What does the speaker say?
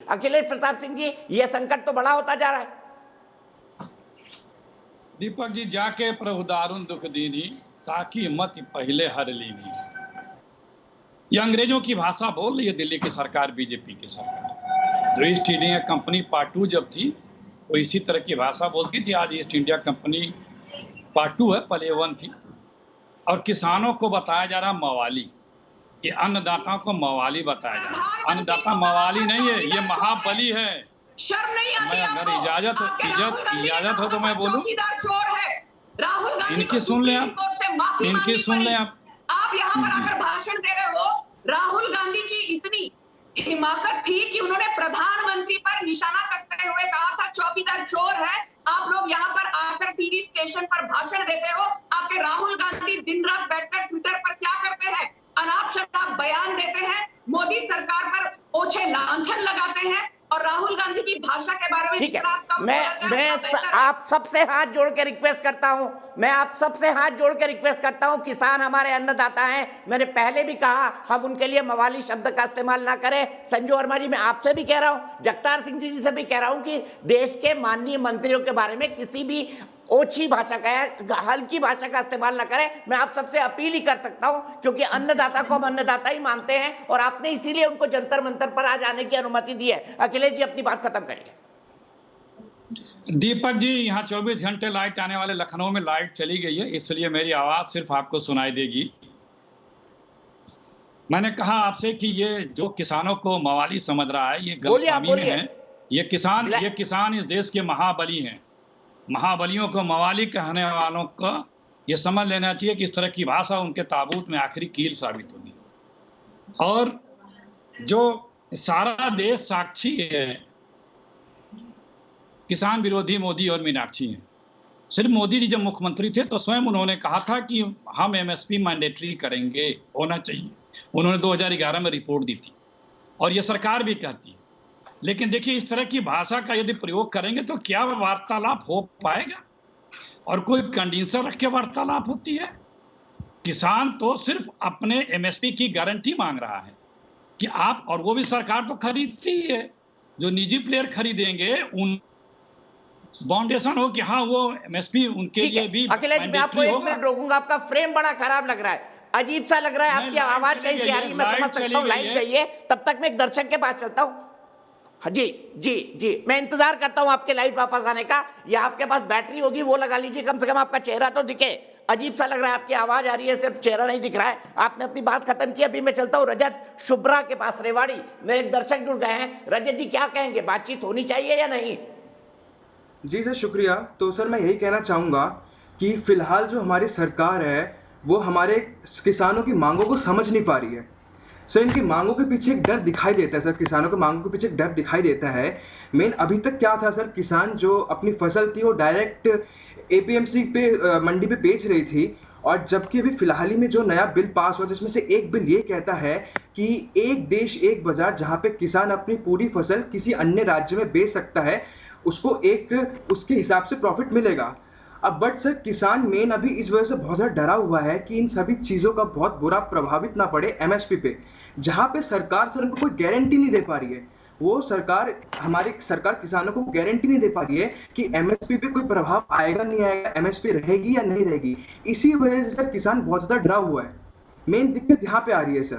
अखिलेश प्रताप सिंह जी, यह संकट तो बड़ा होता जा रहा है। दीपक जी, जाके प्रभु दारुण दुख दीनी, ताकि मत पहले हर लीनी। ये अंग्रेजों की भाषा बोल रही है दिल्ली की सरकार, बीजेपी की सरकार। जो ईस्ट इंडिया कंपनी पार्ट 2 जब थी, वो इसी तरह की भाषा बोलती थी। आज ईस्ट इंडिया कंपनी पार्ट 2 है, पहले 1 थी। और किसानों को बताया जा रहा मवाली, ये अन्नदाताओं को मवाली बताया जा रहा है। अन्नदाता मवाली नहीं है, ये महाबली है। शर्म नहीं आती? मैं अगर इजाजत हो तो मैं बोलूं। चोर है राहुल गांधी। इनकी सुन ले आप, इनकी सुन ले आप। आप यहाँ पर आकर भाषण दे रहे हो। राहुल गांधी की इतनी हिमाकत थी कि उन्होंने प्रधानमंत्री पर निशाना कसते हुए कहा था चौकीदार चोर है। आप लोग यहाँ पर आकर टीवी स्टेशन पर भाषण देते हो। आपके राहुल गांधी दिन रात बैठकर ट्विटर पर क्या करते हैं? अनाप शनाप बयान देते हैं, मोदी सरकार पर ओछे लांछन लगाते हैं और राहुल गांधी की भाषा के बारे में ठीक है, मैं आप सबसे हाथ जोड़ के रिक्वेस्ट करता हूं, किसान हमारे अन्नदाता हैं। मैंने पहले भी कहा हम उनके लिए मवाली शब्द का इस्तेमाल ना करें। संजू वर्मा जी, मैं आपसे भी कह रहा हूं, जगतार सिंह जी से भी कह रहा हूं कि देश के माननीय मंत्रियों के बारे में किसी भी ओछी भाषा का, हल्की भाषा का इस्तेमाल ना करें। मैं आप सबसे अपील ही कर सकता हूं, क्योंकि अन्नदाता को हम अन्नदाता ही मानते हैं और आपने इसीलिए उनको जंतर मंतर पर आज आने की अनुमति दी है। अखिलेश जी, अपनी बात खत्म करिए। दीपक जी, यहाँ 24 घंटे लाइट आने वाले, लखनऊ में लाइट चली गई है, इसलिए मेरी आवाज सिर्फ आपको सुनाई देगी। मैंने कहा आपसे कि ये जो किसानों को मवाली समझ रहा है, ये गलतफहमी में है। ये किसान इस देश के महाबली हैं। महाबलियों को मवाली कहने वालों को ये समझ लेना चाहिए कि इस तरह की भाषा उनके ताबूत में आखिरी कील साबित होगी। और जो सारा देश साक्षी है, किसान विरोधी मोदी और मीनाक्षी हैं। सिर्फ मोदी जी जब मुख्यमंत्री थे तो स्वयं उन्होंने कहा था कि हम एमएसपी मैंडेटरी करेंगे, होना चाहिए। उन्होंने 2011 में रिपोर्ट दी थी और ये सरकार भी कहती है। लेकिन देखिए, इस तरह की भाषा का यदि प्रयोग करेंगे तो क्या वार्तालाप हो पाएगा? और कोई कंडीशन रख के वार्तालाप होती है? किसान तो सिर्फ अपने एमएसपी की गारंटी मांग रहा है कि आप, और वो भी सरकार तो खरीदती है, जो निजी प्लेयर खरीदेंगे उन फाउंडेशन हो कि हाँ वो एमएसपी उनके लिए भी। अखिलेश, मैं आपको एक मिनट रोकूंगा, आपका फ्रेम बड़ा खराब लग रहा है, अजीब सा लग रहा है, आपकी आवाज कहीं से आ रही है। मैं समझ सकता हूँ लाइन गई है, तब तक मैं एक दर्शक के पास चलता हूँ। जी जी जी, मैं इंतजार करता हूं आपके लाइट वापस आने का, या आपके पास बैटरी होगी वो लगा लीजिए, कम से कम आपका चेहरा तो दिखे। अजीब सा लग रहा है, आपकी आवाज आ रही है, सिर्फ चेहरा नहीं दिख रहा है। आपने अपनी बात खत्म की, अभी मैं चलता हूं रजत शुभ्रा के पास, रेवाड़ी। मेरे एक दर्शक जुड़ गए हैं। रजत जी, क्या कहेंगे, बातचीत होनी चाहिए या नहीं? जी सर, शुक्रिया। तो सर, मैं यही कहना चाहूंगा कि फिलहाल जो हमारी सरकार है वो हमारे किसानों की मांगों को समझ नहीं पा रही है। सर, इनकी मांगों के पीछे एक डर दिखाई देता है। सर, किसानों के मांगों के पीछे एक डर दिखाई देता है। मेन अभी तक क्या था सर, किसान जो अपनी फसल थी वो डायरेक्ट एपीएमसी पे, मंडी पे बेच रही थी। और जबकि अभी फिलहाल ही में जो नया बिल पास हुआ, जिसमें से एक बिल ये कहता है कि एक देश एक बाजार, जहां पे किसान अपनी पूरी फसल किसी अन्य राज्य में बेच सकता है, उसको एक उसके हिसाब से प्रॉफिट मिलेगा। अब बट सर, किसान मेन अभी इस वजह से बहुत ज़्यादा डरा हुआ है कि इन सभी चीज़ों का बहुत बुरा प्रभावित ना पड़े एमएसपी पे, जहां पे सरकार सर उनको कोई गारंटी नहीं दे पा रही है। वो सरकार, हमारी सरकार किसानों को गारंटी नहीं दे पा रही है कि एमएसपी पे कोई प्रभाव आएगा नहीं आएगा, एमएसपी रहेगी या नहीं रहेगी। इसी वजह से सर किसान बहुत ज़्यादा डरा हुआ है। मेन दिक्कत यहाँ पे आ रही है सर।